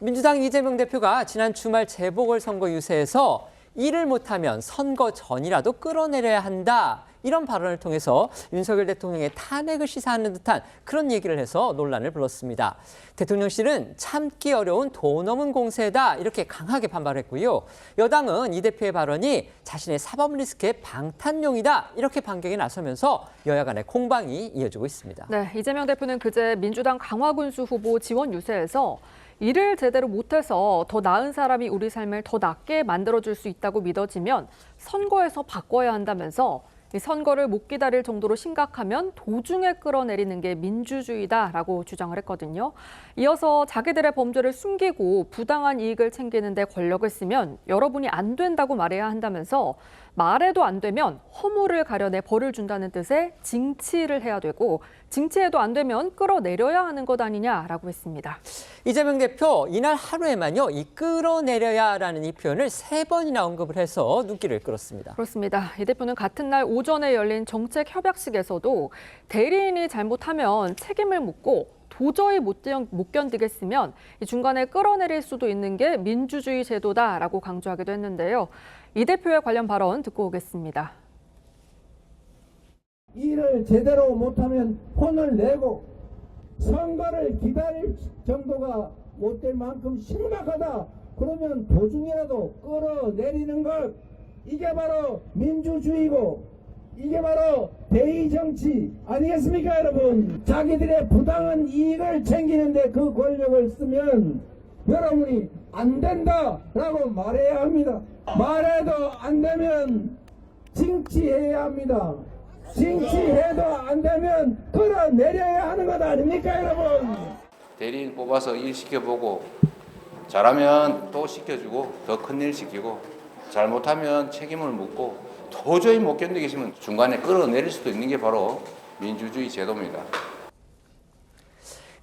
민주당 이재명 대표가 지난 주말 재보궐선거 유세에서 일을 못하면 선거 전이라도 끌어내려야 한다. 이런 발언을 통해서 윤석열 대통령의 탄핵을 시사하는 듯한 그런 얘기를 해서 논란을 불렀습니다. 대통령실은 참기 어려운 도 넘은 공세다 이렇게 강하게 반발했고요. 여당은 이 대표의 발언이 자신의 사법 리스크의 방탄용이다 이렇게 반격에 나서면서 여야 간의 공방이 이어지고 있습니다. 네, 이재명 대표는 그제 민주당 강화군수 후보 지원 유세에서 일을 제대로 못해서 더 나은 사람이 우리 삶을 더 낫게 만들어줄 수 있다고 믿어지면 선거에서 바꿔야 한다면서 이 선거를 못 기다릴 정도로 심각하면 도중에 끌어내리는 게 민주주의다라고 주장을 했거든요. 이어서 자기들의 범죄를 숨기고 부당한 이익을 챙기는 데 권력을 쓰면 여러분이 안 된다고 말해야 한다면서 말해도 안 되면 허물을 가려내 벌을 준다는 뜻의 징치를 해야 되고 징치해도 안 되면 끌어내려야 하는 것 아니냐라고 했습니다. 이재명 대표 이날 하루에만요. 이 끌어내려야라는 이 표현을 3번이나 언급을 해서 눈길을 끌었습니다. 그렇습니다. 이 대표는 같은 날 오전에 열린 정책협약식에서도 대리인이 잘못하면 책임을 묻고 도저히 못 견디겠으면 중간에 끌어내릴 수도 있는 게 민주주의 제도다라고 강조하기도 했는데요. 이 대표의 관련 발언 듣고 오겠습니다. 일을 제대로 못하면 혼을 내고 선거를 기다릴 정도가 못 될 만큼 심각하다. 그러면 도중이라도 끌어내리는 것, 이게 바로 민주주의고 이게 바로 대의정치 아니겠습니까, 여러분? 자기들의 부당한 이익을 챙기는데 그 권력을 쓰면 여러분이 안 된다라고 말해야 합니다. 말해도 안 되면 징치해야 합니다. 징치해도 안 되면 끌어내려야 하는 것 아닙니까, 여러분? 대리인 뽑아서 일 시켜보고 잘하면 또 시켜주고 더 큰 일 시키고 잘못하면 책임을 묻고 도저히 못 견디겠으면 중간에 끌어내릴 수도 있는 게 바로 민주주의 제도입니다.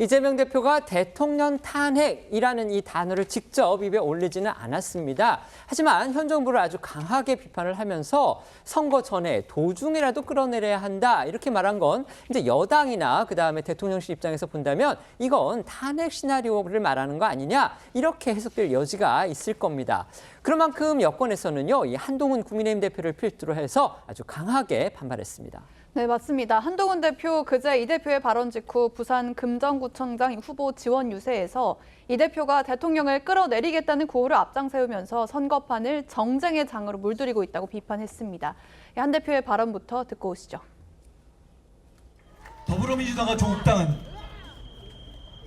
이재명 대표가 대통령 탄핵이라는 이 단어를 직접 입에 올리지는 않았습니다. 하지만 현 정부를 아주 강하게 비판을 하면서 선거 전에 도중이라도 끌어내려야 한다 이렇게 말한 건 이제 여당이나 그다음에 대통령실 입장에서 본다면 이건 탄핵 시나리오를 말하는 거 아니냐 이렇게 해석될 여지가 있을 겁니다. 그런 만큼 여권에서는요, 이 한동훈 국민의힘 대표를 필두로 해서 아주 강하게 반발했습니다. 네, 맞습니다. 한동훈 대표 그제 이 대표의 발언 직후 부산 금정구청장 후보 지원 유세에서 이 대표가 대통령을 끌어내리겠다는 구호를 앞장세우면서 선거판을 정쟁의 장으로 물들이고 있다고 비판했습니다. 한 대표의 발언부터 듣고 오시죠. 더불어민주당과 조국당은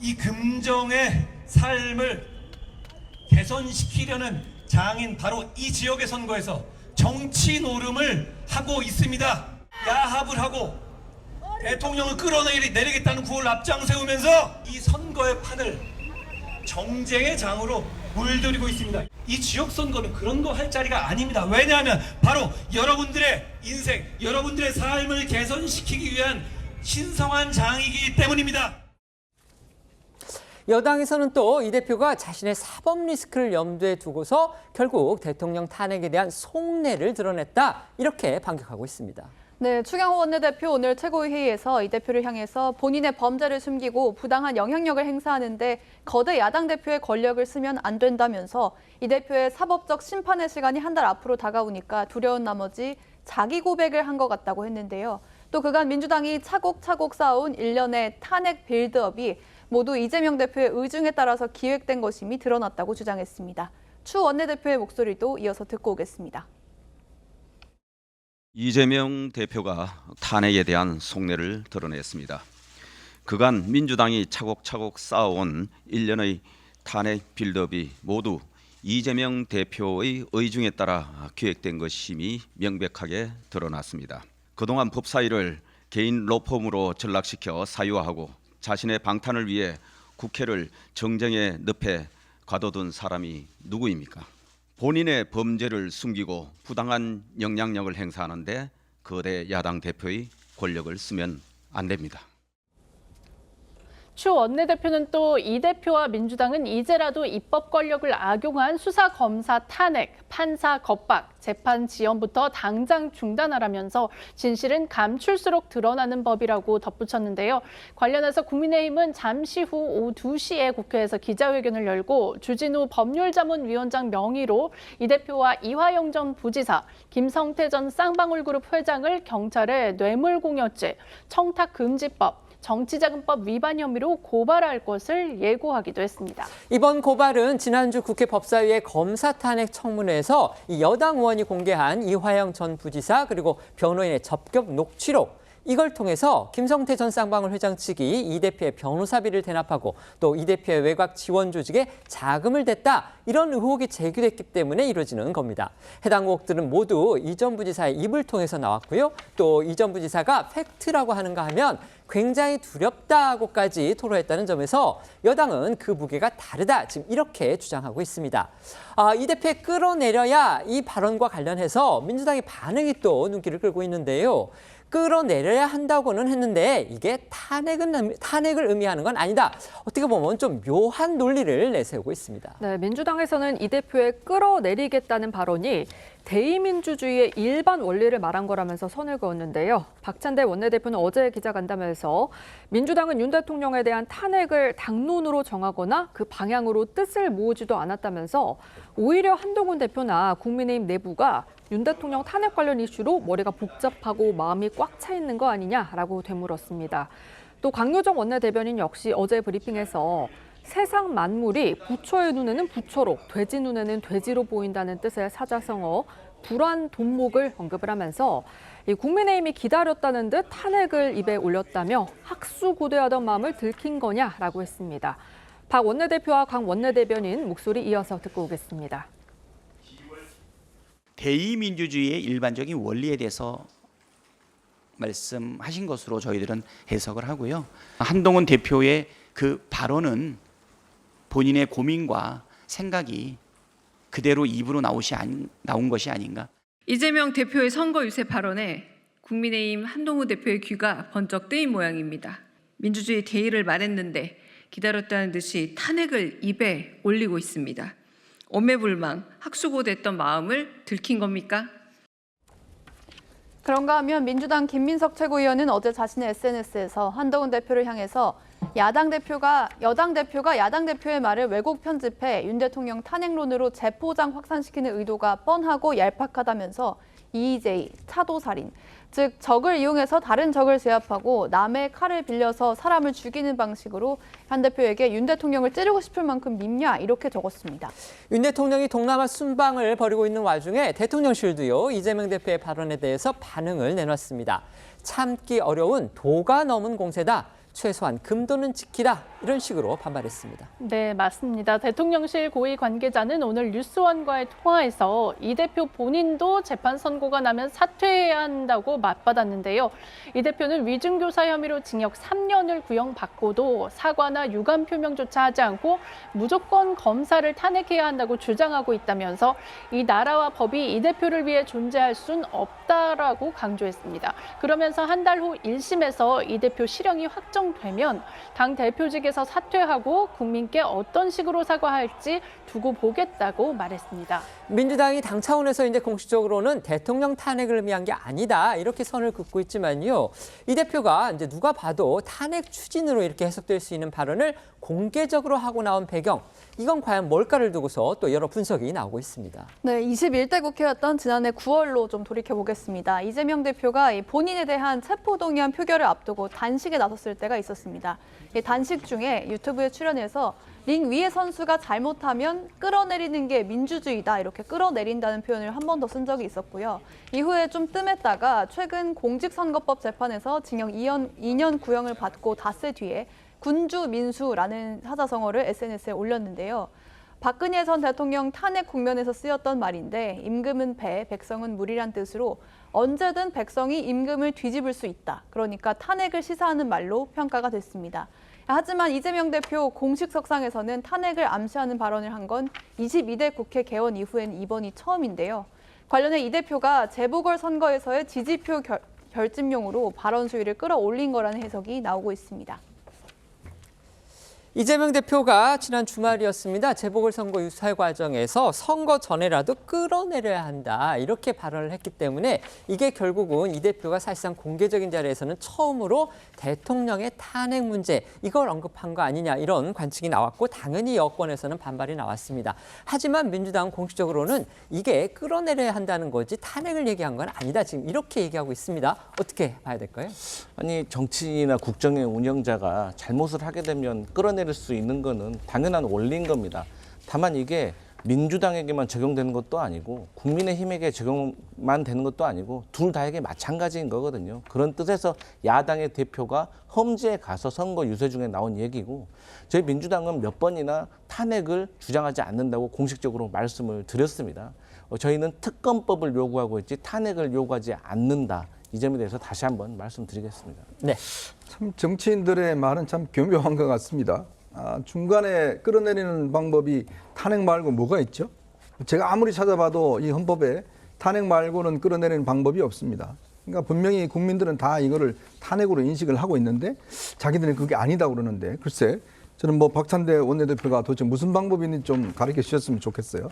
이 금정의 삶을 개선시키려는 장인 바로 이 지역의 선거에서 정치 노름을 하고 있습니다. 야합을 하고 대통령을 끌어내리겠다는 구호를 앞장세우면서 이 선거의 판을 정쟁의 장으로 물들이고 있습니다. 이 지역 선거는 그런 거 할 자리가 아닙니다. 왜냐하면 바로 여러분들의 인생, 여러분들의 삶을 개선시키기 위한 신성한 장이기 때문입니다. 여당에서는 또 이 대표가 자신의 사법 리스크를 염두에 두고서 결국 대통령 탄핵에 대한 속내를 드러냈다 이렇게 반격하고 있습니다. 네, 추경호 원내대표 오늘 최고위 회의에서 이 대표를 향해서 본인의 범죄를 숨기고 부당한 영향력을 행사하는데 거대 야당 대표의 권력을 쓰면 안 된다면서 이 대표의 사법적 심판의 시간이 한 달 앞으로 다가오니까 두려운 나머지 자기 고백을 한 것 같다고 했는데요. 또 그간 민주당이 차곡차곡 쌓아온 일련의 탄핵 빌드업이 모두 이재명 대표의 의중에 따라서 기획된 것임이 드러났다고 주장했습니다. 추 원내대표의 목소리도 이어서 듣고 오겠습니다. 이재명 대표가 탄핵에 대한 속내를 드러냈습니다. 그간 민주당이 차곡차곡 쌓아온 일련의 탄핵 빌드업이 모두 이재명 대표의 의중에 따라 기획된 것임이 명백하게 드러났습니다. 그동안 법사위를 개인 로펌으로 전락시켜 사유화하고 자신의 방탄을 위해 국회를 정쟁의 늪에 가둬둔 사람이 누구입니까? 본인의 범죄를 숨기고 부당한 영향력을 행사하는데 거대 야당 대표의 권력을 쓰면 안 됩니다. 추 원내대표는 또 이 대표와 민주당은 이제라도 입법 권력을 악용한 수사 검사 탄핵, 판사 겁박, 재판 지연부터 당장 중단하라면서 진실은 감출수록 드러나는 법이라고 덧붙였는데요. 관련해서 국민의힘은 잠시 후 오후 2시에 국회에서 기자회견을 열고 주진우 법률자문위원장 명의로 이 대표와 이화영 전 부지사, 김성태 전 쌍방울그룹 회장을 경찰에 뇌물공여죄, 청탁금지법, 정치자금법 위반 혐의로 고발할 것을 예고하기도 했습니다. 이번 고발은 지난주 국회 법사위의 검사 탄핵 청문회에서 이 여당 의원이 공개한 이화영 전 부지사 그리고 변호인의 접견 녹취록, 이걸 통해서 김성태 전 쌍방울 회장 측이 이 대표의 변호사비를 대납하고 또 이 대표의 외곽 지원 조직에 자금을 댔다, 이런 의혹이 제기됐기 때문에 이루어지는 겁니다. 해당 의혹들은 모두 이 전 부지사의 입을 통해서 나왔고요. 또 이 전 부지사가 팩트라고 하는가 하면 굉장히 두렵다고까지 토로했다는 점에서 여당은 그 무게가 다르다, 지금 이렇게 주장하고 있습니다. 이 대표에 끌어내려야 이 발언과 관련해서 민주당의 반응이 또 눈길을 끌고 있는데요. 끌어내려야 한다고는 했는데 이게 탄핵을 의미하는 건 아니다. 어떻게 보면 좀 묘한 논리를 내세우고 있습니다. 네, 민주당에서는 이 대표의 끌어내리겠다는 발언이 대의민주주의의 일반 원리를 말한 거라면서 선을 그었는데요. 박찬대 원내대표는 어제 기자간담회에서 민주당은 윤 대통령에 대한 탄핵을 당론으로 정하거나 그 방향으로 뜻을 모으지도 않았다면서 오히려 한동훈 대표나 국민의힘 내부가 윤 대통령 탄핵 관련 이슈로 머리가 복잡하고 마음이 꽉 차 있는 거 아니냐라고 되물었습니다. 또 강효정 원내대변인 역시 어제 브리핑에서 세상 만물이 부처의 눈에는 부처로, 돼지 눈에는 돼지로 보인다는 뜻의 사자성어 불안 돈목을 언급을 하면서 국민의힘이 기다렸다는 듯 탄핵을 입에 올렸다며 학수고대하던 마음을 들킨 거냐라고 했습니다. 박 원내대표와 강 원내대변인 목소리 이어서 듣고 오겠습니다. 대의민주주의의 일반적인 원리에 대해서 말씀하신 것으로 저희들은 해석을 하고요. 한동훈 대표의 그 발언은 본인의 고민과 생각이 그대로 입으로 나온 것이 아닌가. 이재명 대표의 선거 유세 발언에 국민의힘 한동훈 대표의 귀가 번쩍 뜨인 모양입니다. 민주주의 대의를 말했는데 기다렸다는 듯이 탄핵을 입에 올리고 있습니다. 오매불망 학수고대했던 마음을 들킨 겁니까? 그런가 하면 민주당 김민석 최고위원은 어제 자신의 SNS에서 한동훈 대표를 향해서 여당 대표가 야당 대표의 말을 왜곡 편집해 윤 대통령 탄핵론으로 재포장 확산시키는 의도가 뻔하고 얄팍하다면서 EJ, 차도살인, 즉 적을 이용해서 다른 적을 제압하고 남의 칼을 빌려서 사람을 죽이는 방식으로 한 대표에게 윤 대통령을 찌르고 싶을 만큼 밉냐, 이렇게 적었습니다. 윤 대통령이 동남아 순방을 벌이고 있는 와중에 대통령실도요, 이재명 대표의 발언에 대해서 반응을 내놨습니다. 참기 어려운 도가 넘은 공세다. 최소한 금도는 지키다, 이런 식으로 반발했습니다. 네, 맞습니다. 대통령실 고위 관계자는 오늘 뉴스원과의 통화에서 이 대표 본인도 재판 선고가 나면 사퇴해야 한다고 맞받았는데요. 이 대표는 위증교사 혐의로 징역 3년을 구형받고도 사과나 유감 표명조차 하지 않고 무조건 검사를 탄핵해야 한다고 주장하고 있다면서 이 나라와 법이 이 대표를 위해 존재할 순 없다라고 강조했습니다. 그러면서 한 달 후 1심에서 이 대표 실형이 확정되면 당 대표직에서 사퇴하고 국민께 어떤 식으로 사과할지 두고 보겠다고 말했습니다. 민주당이 당 차원에서 이제 공식적으로는 대통령 탄핵을 의미한 게 아니다, 이렇게 선을 긋고 있지만요. 이 대표가 이제 누가 봐도 탄핵 추진으로 이렇게 해석될 수 있는 발언을 공개적으로 하고 나온 배경, 이건 과연 뭘까를 두고서 또 여러 분석이 나오고 있습니다. 네, 21대 국회였던 지난해 9월로 좀 돌이켜보겠습니다. 이재명 대표가 본인에 대한 체포동의안 표결을 앞두고 단식에 나섰을 때가 있었습니다. 이 단식 중에 유튜브에 출연해서 링 위의 선수가 잘못하면 끌어내리는 게 민주주의다, 이렇게 끌어내린다는 표현을 한 번 더 쓴 적이 있었고요. 이후에 좀 뜸했다가 최근 공직선거법 재판에서 징역 2년 구형을 받고 닷새 뒤에 군주민수라는 사자성어를 SNS에 올렸는데요. 박근혜 전 대통령 탄핵 국면에서 쓰였던 말인데 임금은 배, 백성은 물이란 뜻으로 언제든 백성이 임금을 뒤집을 수 있다. 그러니까 탄핵을 시사하는 말로 평가가 됐습니다. 하지만 이재명 대표 공식석상에서는 탄핵을 암시하는 발언을 한 건 22대 국회 개원 이후엔 이번이 처음인데요. 관련해 이 대표가 재보궐선거에서의 지지표 결집용으로 발언 수위를 끌어올린 거라는 해석이 나오고 있습니다. 이재명 대표가 지난 주말이었습니다. 재보궐선거 유세 과정에서 선거 전에라도 끌어내려야 한다 이렇게 발언을 했기 때문에 이게 결국은 이 대표가 사실상 공개적인 자리에서는 처음으로 대통령의 탄핵 문제 이걸 언급한 거 아니냐 이런 관측이 나왔고 당연히 여권에서는 반발이 나왔습니다. 하지만 민주당은 공식적으로는 이게 끌어내려야 한다는 거지 탄핵을 얘기한 건 아니다. 지금 이렇게 얘기하고 있습니다. 어떻게 봐야 될까요? 아니 정치인이나 국정의 운영자가 잘못을 하게 되면 끌어내릴 수 있는 거는 당연한 원리인 겁니다. 다만 이게 민주당에게만 적용되는 것도 아니고 국민의힘에게 적용만 되는 것도 아니고 둘 다에게 마찬가지인 거거든요. 그런 뜻에서 야당의 대표가 험지에 가서 선거 유세 중에 나온 얘기고 저희 민주당은 몇 번이나 탄핵을 주장하지 않는다고 공식적으로 말씀을 드렸습니다. 저희는 특검법을 요구하고 있지 탄핵을 요구하지 않는다. 이 점에 대해서 다시 한번 말씀드리겠습니다. 네. 참 정치인들의 말은 참 교묘한 것 같습니다. 중간에 끌어내리는 방법이 탄핵 말고 뭐가 있죠? 제가 아무리 찾아봐도 이 헌법에 탄핵 말고는 끌어내리는 방법이 없습니다. 그러니까 분명히 국민들은 다 이거를 탄핵으로 인식을 하고 있는데 자기들은 그게 아니다고 그러는데 글쎄 저는 뭐 박찬대 원내대표가 도대체 무슨 방법이 있는지 좀 가르쳐 주셨으면 좋겠어요.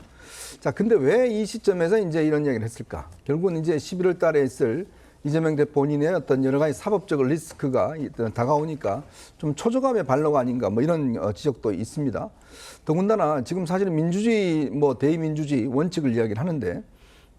자, 근데 왜 이 시점에서 이제 이런 얘기를 했을까? 결국은 이제 11월 달에 있을 이재명 대표 본인의 어떤 여러 가지 사법적 리스크가 다가오니까 좀 초조감의 발로가 아닌가 뭐 이런 지적도 있습니다. 더군다나 지금 사실은 민주주의 대의민주주의 원칙을 이야기를 하는데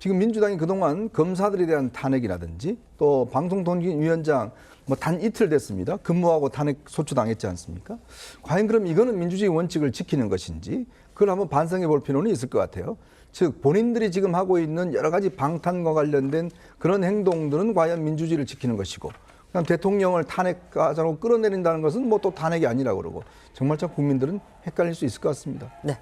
지금 민주당이 그동안 검사들에 대한 탄핵이라든지 또 방송통신위원장 단 이틀 됐습니다. 근무하고 탄핵 소추당했지 않습니까? 과연 그럼 이거는 민주주의 원칙을 지키는 것인지 그걸 한번 반성해 볼 필요는 있을 것 같아요. 즉 본인들이 지금 하고 있는 여러 가지 방탄과 관련된 그런 행동들은 과연 민주주의를 지키는 것이고 그냥 대통령을 탄핵하자고 끌어내린다는 것은 뭐 또 탄핵이 아니라고 그러고 정말 참 국민들은 헷갈릴 수 있을 것 같습니다. 네.